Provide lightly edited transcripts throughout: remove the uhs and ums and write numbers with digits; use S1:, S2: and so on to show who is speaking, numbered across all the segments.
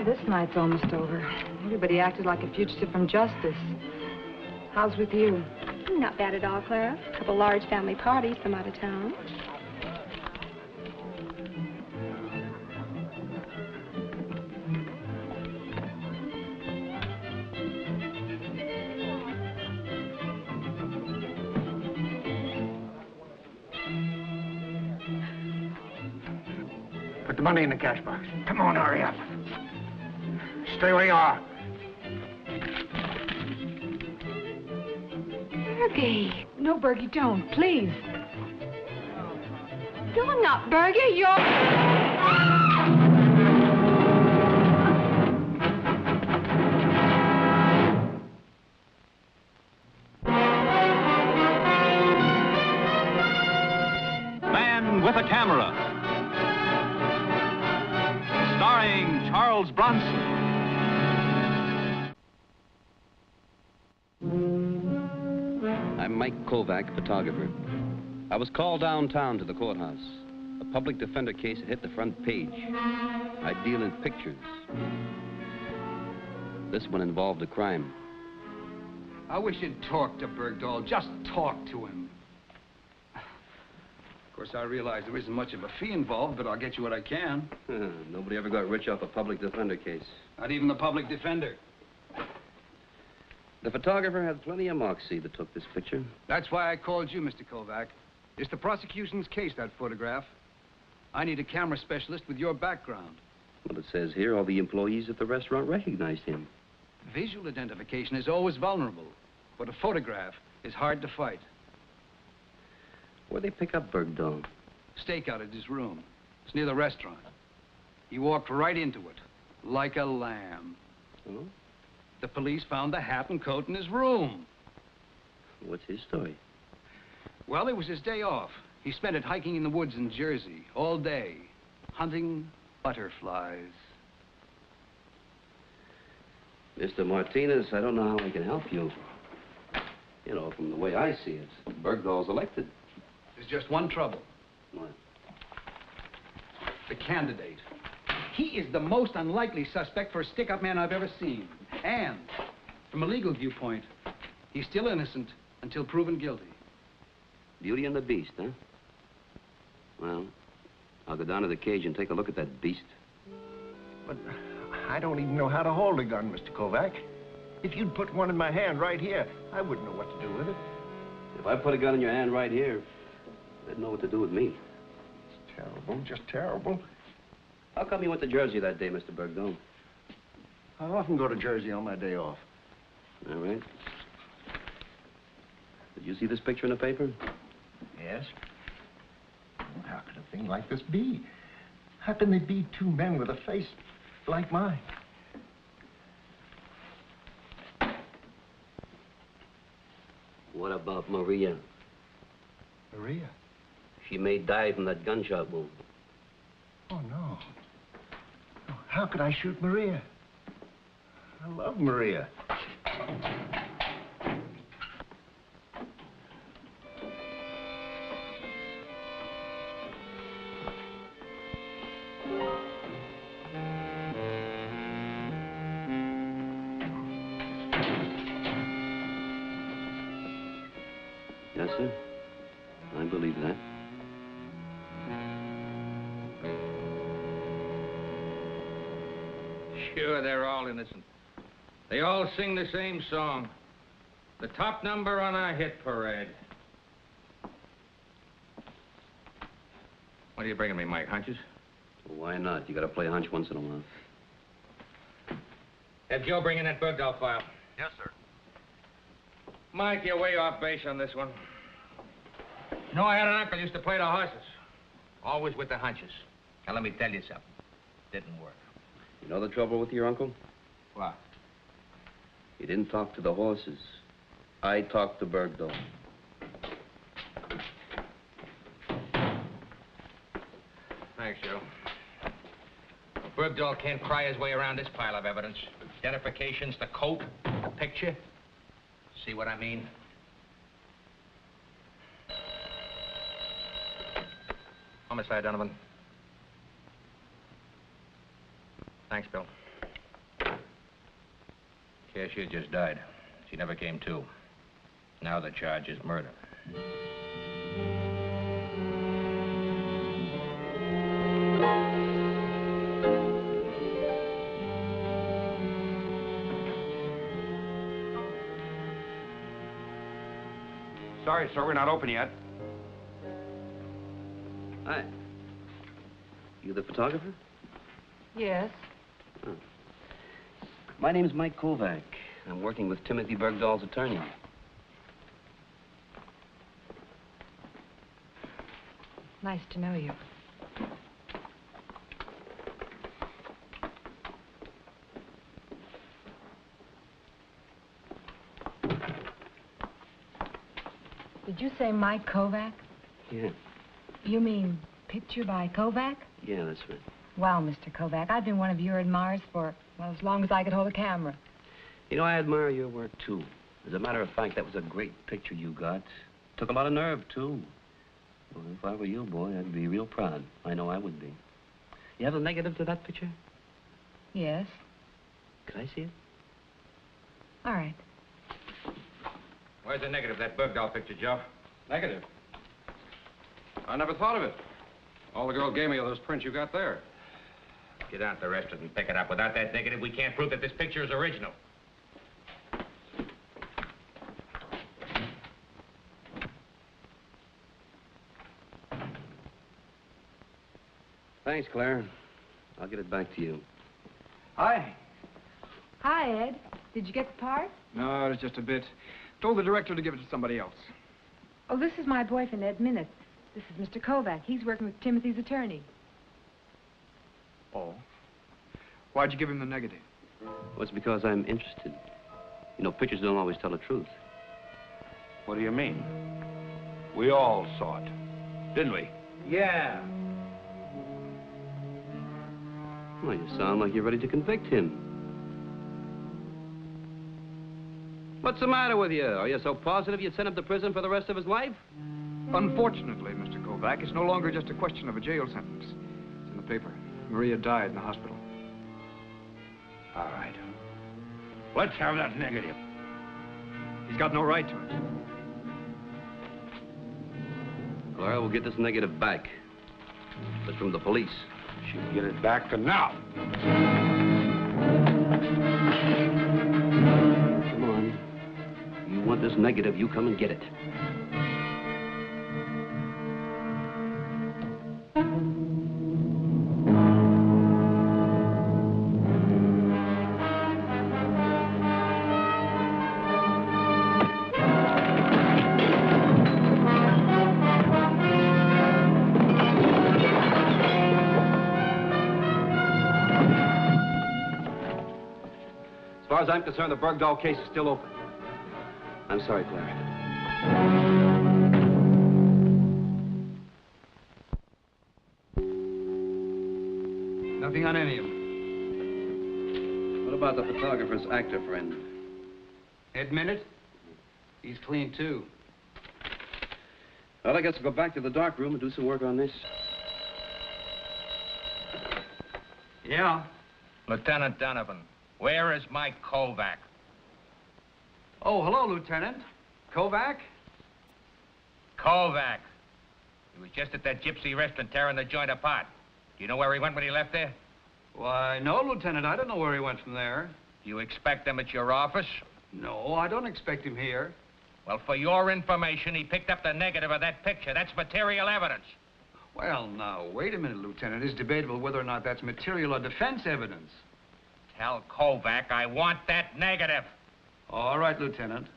S1: This night's almost over. Everybody acted like a fugitive from justice. How's with you?
S2: Not bad at all, Clara. A couple large family parties from out of town.
S3: Put the money in the cash box. Come on, hurry up. Stay where you are.
S1: Bergie. No, Bergie, don't. Please.
S2: You're not Bergie. You're...
S4: Man with a Camera. Starring Charles Bronson.
S5: I'm Mike Kovac, photographer. I was called downtown to the courthouse. A public defender case had hit the front page. I deal in pictures. This one involved a crime.
S6: I wish you'd talk to Bergdahl. Just talk to him. Of course, I realize there isn't much of a fee involved, but I'll get you what I can.
S5: Nobody ever got rich off a public defender case.
S6: Not even the public defender.
S5: The photographer had plenty of moxie that took this picture.
S6: That's why I called you, Mr. Kovac. It's the prosecution's case, that photograph. I need a camera specialist with your background.
S5: Well, it says here all the employees at the restaurant recognized him.
S6: Visual identification is always vulnerable, but a photograph is hard to fight.
S5: Where'd they pick up Bergdahl?
S6: Stakeout at his room. It's near the restaurant. He walked right into it, like a lamb.
S5: Oh?
S6: The police found the hat and coat in his room.
S5: What's his story?
S6: Well, it was his day off. He spent it hiking in the woods in Jersey all day, hunting butterflies.
S5: Mr. Martinez, I don't know how I can help you. You know, from the way I see it, Bergdahl's elected.
S6: There's just one trouble.
S5: What?
S6: The candidate. He is the most unlikely suspect for a stick-up man I've ever seen. And, from a legal viewpoint, he's still innocent until proven guilty.
S5: Beauty and the Beast, huh? Well, I'll go down to the cage and take a look at that beast.
S3: But I don't even know how to hold a gun, Mr. Kovac. If you'd put one in my hand right here, I wouldn't know what to do with it.
S5: If I put a gun in your hand right here, they'd know what to do with me.
S3: It's terrible, just terrible.
S5: How come you went to Jersey that day, Mr. Bergdahl?
S3: I often go to Jersey on my day off.
S5: All right. Did you see this picture in the paper?
S3: Yes. How could a thing like this be? How can there be two men with a face like mine?
S5: What about Maria?
S3: Maria?
S5: She may die from that gunshot wound.
S3: Oh, no. Oh, how could I shoot Maria? I love Maria.
S5: Yes, sir. I believe that.
S7: Sure, they're all innocent. They all sing the same song. The top number on our hit parade. What are you bringing me, Mike? Hunches?
S5: Well, why not? You gotta play a hunch once in a while.
S7: Have Joe bring in that Bergdahl file.
S4: Yes, sir.
S7: Mike, you're way off base on this one. You know, I had an uncle who used to play the horses. Always with the hunches. Now, let me tell you something. Didn't work.
S5: You know the trouble with your uncle?
S7: What?
S5: He didn't talk to the horses. I talked to Bergdahl.
S7: Thanks, Joe. Bergdahl can't pry his way around this pile of evidence. Identifications, the coat, the picture. See what I mean? Homicide, Donovan. Thanks, Bill. Cashier just died. She never came to. Now the charge is murder.
S8: Sorry, sir, we're not open yet.
S5: Hi. You the photographer?
S1: Yes.
S5: Oh. My name's Mike Kovac. I'm working with Timothy Bergdahl's attorney.
S1: Nice to know you. Did you say Mike Kovac?
S5: Yeah.
S1: You mean picture by Kovac?
S5: Yeah, that's right.
S1: Wow, Mr. Kovac, I've been one of your admirers for, well, as long as I could hold a camera.
S5: You know, I admire your work, too. As a matter of fact, that was a great picture you got. Took a lot of nerve, too. Well, if I were you, boy, I'd be real proud. I know I would be. You have a negative to that picture?
S1: Yes.
S5: Could I see it?
S1: All right.
S7: Where's the negative of that Bergdahl picture, Joe?
S8: Negative. I never thought of it. All the girl gave me are those prints you got there.
S7: Get out the rest of it and pick it up. Without that negative, we can't prove that this picture is original.
S5: Thanks, Claire. I'll get it back to you.
S6: Hi.
S1: Hi, Ed. Did you get the part?
S6: No, it's just a bit. Told the director to give it to somebody else.
S1: Oh, this is my boyfriend, Ed Minute. This is Mr. Kovac. He's working with Timothy's attorney.
S6: Oh. Why'd you give him the negative?
S5: Well, it's because I'm interested. You know, pictures don't always tell the truth.
S8: What do you mean? We all saw it, didn't we?
S6: Yeah.
S5: Well, you sound like you're ready to convict him. What's the matter with you? Are you so positive you'd send him to prison for the rest of his life?
S6: Unfortunately, Mr. Kovac, it's no longer just a question of a jail sentence. It's in the paper. Maria died in the hospital.
S8: All right. Let's have that negative.
S6: He's got no right to it.
S5: Clara, we'll get this negative back. It's from the police.
S8: She'll get it back to now.
S5: Come on. You want this negative, you come and get it. As far as I'm concerned, the Bergdahl case is still open. I'm sorry, Claire.
S6: Nothing on any of them.
S5: What about the photographer's actor friend?
S6: Ed Minute? He's clean, too.
S5: Well, I guess I'll go back to the darkroom and do some work on this.
S6: Yeah.
S7: Lieutenant Donovan, where is Mike Kovac?
S6: Oh, hello, Lieutenant. Kovac?
S7: Kovac. He was just at that gypsy restaurant tearing the joint apart. Do you know where he went when he left there?
S6: Why, no, Lieutenant. I don't know where he went from there.
S7: Do you expect him at your office?
S6: No, I don't expect him here.
S7: Well, for your information, he picked up the negative of that picture. That's material evidence.
S6: Well, now, wait a minute, Lieutenant. It's debatable whether or not that's material or defense evidence.
S7: Tell Kovac I want that negative.
S6: All right, Lieutenant.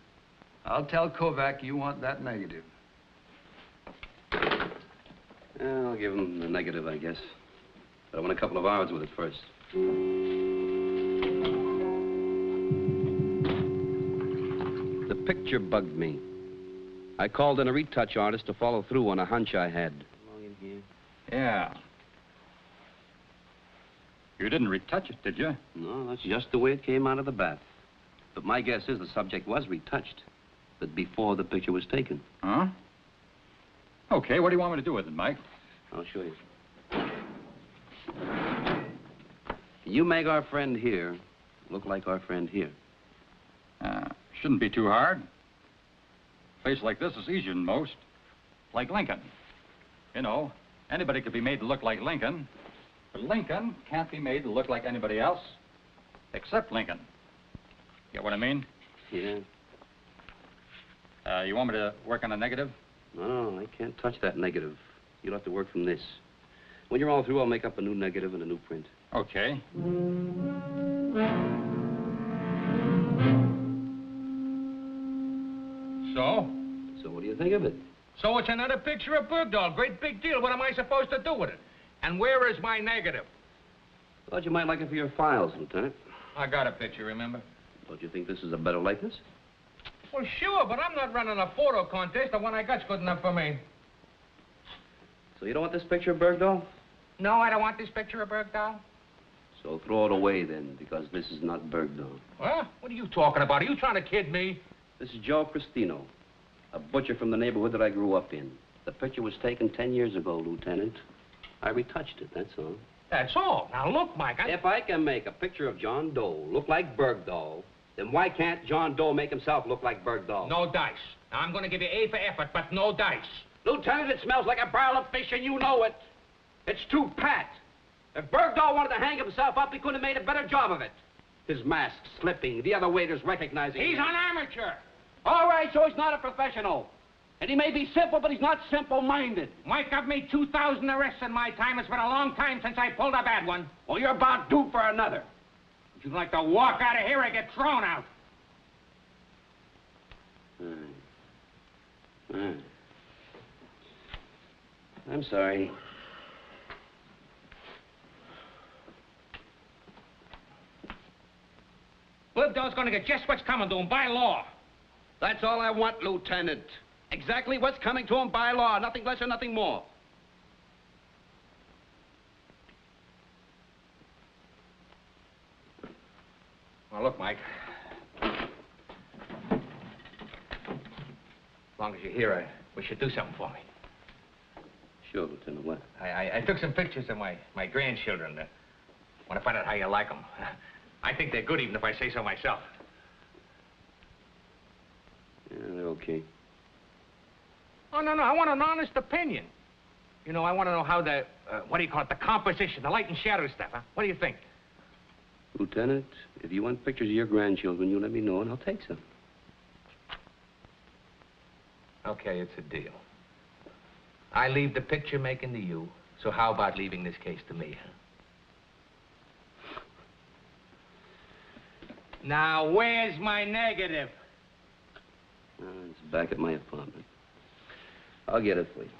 S6: I'll tell Kovac you want that negative.
S5: I'll give him the negative, I guess. But I want a couple of hours with it first. The picture bugged me. I called in a retouch artist to follow through on a hunch I had.
S4: Yeah. You didn't retouch it, did you?
S5: No, that's just the way it came out of the bath. But my guess is the subject was retouched, but before the picture was taken.
S4: Huh? Okay, what do you want me to do with it, Mike?
S5: I'll show you. You make our friend here look like our friend here.
S4: Shouldn't be too hard. A face like this is easier than most. Like Lincoln. You know, anybody could be made to look like Lincoln, but Lincoln can't be made to look like anybody else except Lincoln. Get what I mean?
S5: Yeah.
S4: You want me to work on a negative?
S5: No, I can't touch that negative. You'll have to work from this. When you're all through, I'll make up a new negative and a new print.
S4: Okay.
S7: So?
S5: So what do you think of it?
S7: So it's another picture of Bergdahl. Great big deal. What am I supposed to do with it? And where is my negative?
S5: Thought you might like it for your files, Lieutenant.
S7: I got a picture, remember?
S5: Don't you think this is a better likeness?
S7: Well, sure, but I'm not running a photo contest. The one I got's good enough for me.
S5: So you don't want this picture of Bergdahl?
S7: No, I don't want this picture of Bergdahl.
S5: So throw it away, then, because this is not Bergdahl.
S7: What? What are you talking about? Are you trying to kid me?
S5: This is Joe Cristino, a butcher from the neighborhood that I grew up in. The picture was taken 10 years ago, Lieutenant. I retouched it, that's all.
S7: That's all. Now, look, Mike,
S5: If I can make a picture of John Doe look like Bergdahl, then why can't John Doe make himself look like Bergdahl?
S7: No dice. Now, I'm going to give you A for effort, but no dice.
S5: Lieutenant, it smells like a barrel of fish, and you know it. It's too pat. If Bergdahl wanted to hang himself up, he could have made a better job of it. His mask slipping, the other waiters recognizing
S7: He's
S5: him.
S7: an amateur.
S5: All right, so he's not a professional. And he may be simple, but he's not simple-minded.
S7: Mike, I've made 2,000 arrests in my time. It's been a long time since I pulled a bad one.
S5: Well, you're about due for another.
S7: If you'd like to walk out of here or get thrown out.
S5: I'm sorry.
S7: Bergdahl's going to get just what's coming to him by law.
S5: That's all I want, Lieutenant. Exactly what's coming to him by law, nothing less or nothing more.
S7: Well, look, Mike. As long as you're here, we should do something for me.
S5: Sure, Lieutenant, what?
S7: I took some pictures of my grandchildren. Want to find out how you like them. I think they're good, even if I say so myself.
S5: Yeah, they're okay.
S7: Oh, no, I want an honest opinion. You know, I want to know how the, what do you call it, the composition, the light and shadow stuff, huh? What do you think?
S5: Lieutenant, if you want pictures of your grandchildren, you let me know and I'll take some.
S7: Okay, it's a deal. I leave the picture making to you, so how about leaving this case to me, huh? Now, where's my negative?
S5: It's back at my apartment. I'll get it for you.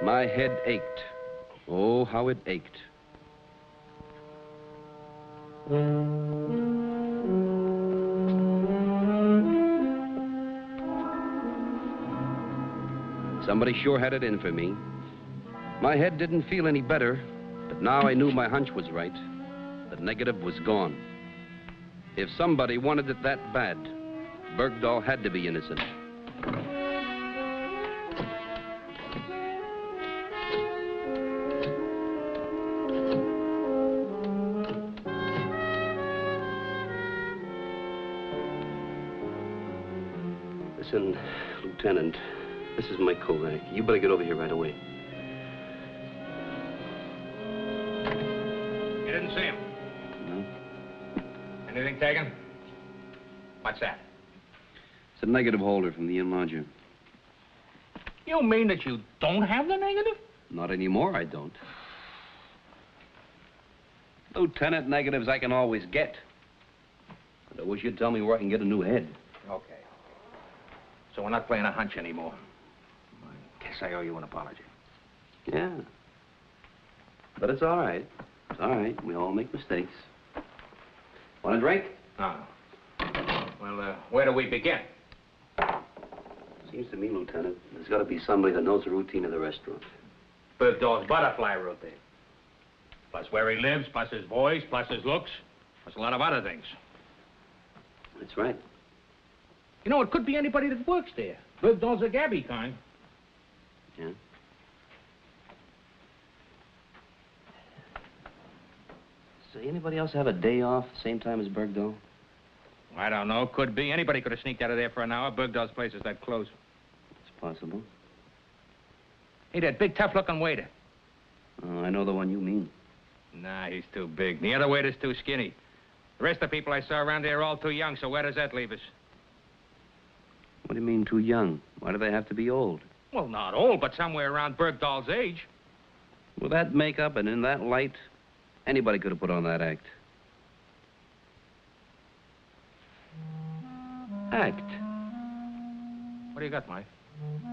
S5: My head ached. Oh, how it ached. Somebody sure had it in for me. My head didn't feel any better, but now I knew my hunch was right. The negative was gone. If somebody wanted it that bad, Bergdahl had to be innocent. Listen, Lieutenant, this is Mike Kovac. You better get over here right away.
S7: You didn't see him?
S5: No.
S7: Anything taken? What's that?
S5: It's a negative holder from the inn lodger.
S7: You mean that you don't have the negative?
S5: Not anymore, I don't. Lieutenant, negatives I can always get. But I wish you'd tell me where I can get a new head.
S7: Okay. So we're not playing a hunch anymore. I guess I owe you an apology.
S5: Yeah. But it's all right. It's all right. We all make mistakes. Want a drink?
S7: No. Well, where do we begin?
S5: Seems to me, Lieutenant, there's got to be somebody that knows the routine of the restaurant.
S7: Bergdahl's butterfly routine. Plus where he lives, plus his voice, plus his looks, plus a lot of other things.
S5: That's right.
S7: You know, it could be anybody that works there. Bergdahl's a gabby kind.
S5: Yeah? Say, anybody else have a day off same time as Bergdahl?
S7: I don't know. Could be. Anybody could have sneaked out of there for an hour. Bergdahl's place is that close.
S5: It's possible.
S7: Hey, that big, tough-looking waiter.
S5: Oh, I know the one you mean.
S7: Nah, he's too big. The other waiter's too skinny. The rest of the people I saw around there are all too young, so where does that leave us?
S5: What do you mean, too young? Why do they have to be old?
S7: Well, not old, but somewhere around Bergdahl's age.
S5: With that makeup and in that light, anybody could have put on that act. Act?
S7: What do you got, Mike?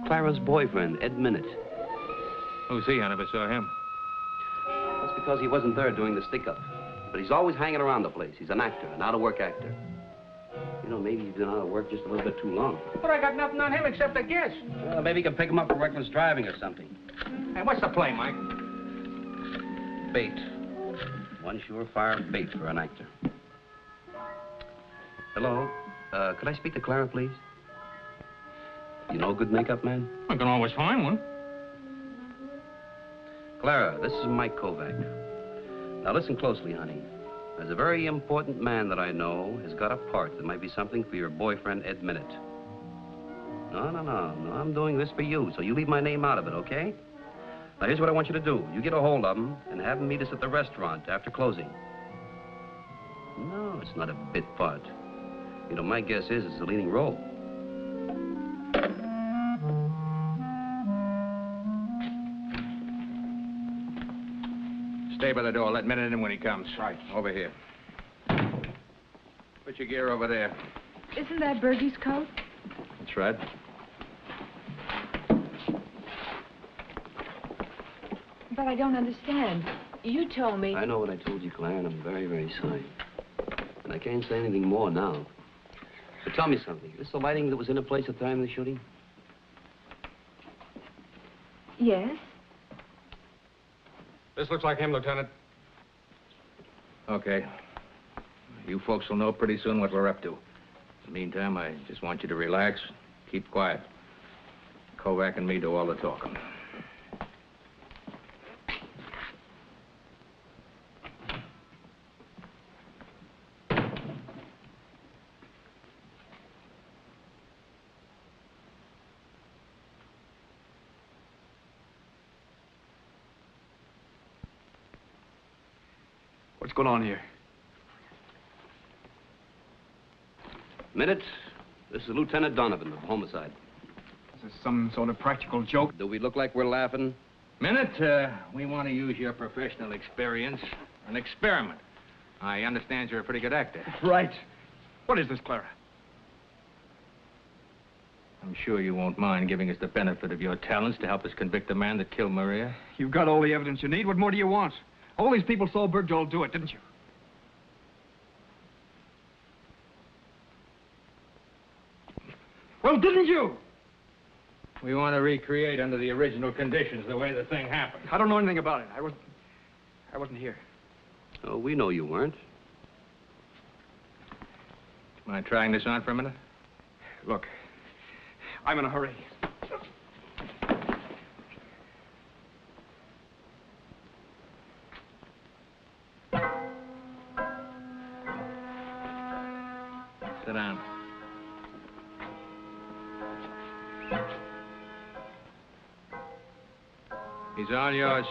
S5: Clara's boyfriend, Ed Minute.
S7: Who's he? I never saw him.
S5: That's because he wasn't there doing the stick-up. But he's always hanging around the place. He's an actor, an out-of-work actor. You know, maybe he's been out of work just a little bit too long.
S7: But I got nothing on him except a guess.
S5: Well, maybe you can pick him up for reckless driving or something.
S7: Hey, what's the play, Mike?
S5: Bait. One surefire bait for an actor. Hello? Could I speak to Clara, please? You know a good makeup man?
S7: I can always find one.
S5: Clara, this is Mike Kovac. Now listen closely, honey. There's a very important man that I know has got a part that might be something for your boyfriend, Ed Minute. No, I'm doing this for you, so you leave my name out of it, okay? Now, here's what I want you to do. You get a hold of him and have him meet us at the restaurant after closing. No, it's not a bit part. You know, my guess is it's a leading role.
S7: Stay by the door. Let Minute in when he comes.
S8: Right.
S7: Over here. Put your gear over there.
S1: Isn't that Bergie's coat?
S5: That's right.
S1: But I don't understand. You told me...
S5: I know what I told you, Clara, and I'm very, very sorry. And I can't say anything more now. But tell me something. Is this the lighting that was in the place at the time of the shooting?
S1: Yes?
S8: This looks like him, Lieutenant.
S7: Okay. You folks will know pretty soon what we're up to. In the meantime, I just want you to relax, keep quiet. Kovac and me do all the talking.
S6: What's going on here?
S5: Minute, this is Lieutenant Donovan of homicide.
S6: Is this some sort of practical joke?
S5: Do we look like we're laughing?
S7: Minute, we want to use your professional experience, an experiment. I understand you're a pretty good actor.
S6: Right. What is this, Clara?
S7: I'm sure you won't mind giving us the benefit of your talents to help us convict the man that killed Maria.
S6: You've got all the evidence you need. What more do you want? All these people saw Bergdahl do it, didn't you? Well, didn't you?
S7: We want to recreate under the original conditions the way the thing happened.
S6: I don't know anything about it. I wasn't here.
S5: Oh, we know you weren't.
S7: Mind trying this on for a minute?
S6: Look, I'm in a hurry.
S7: Sit down. He's all yours.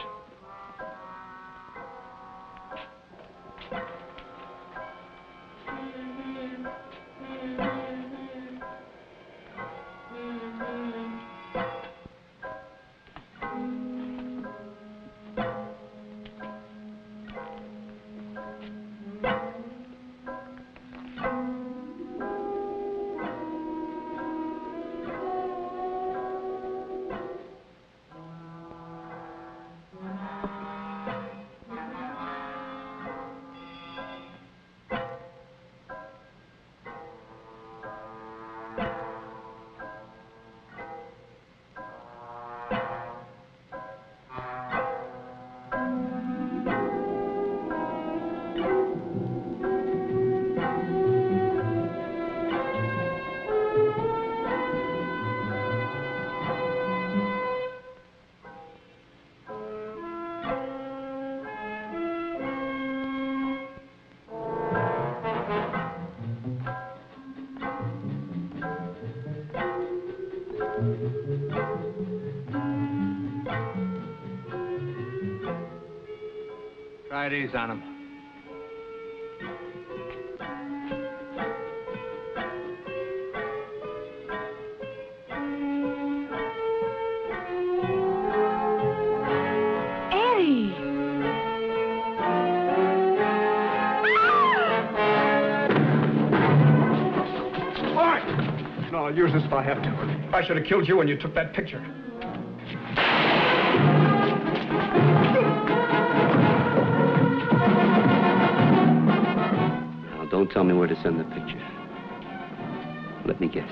S7: Try these on him.
S6: I'll use this if I have to. I should have killed you when you took that picture.
S5: Now, don't tell me where to send the picture. Let me guess.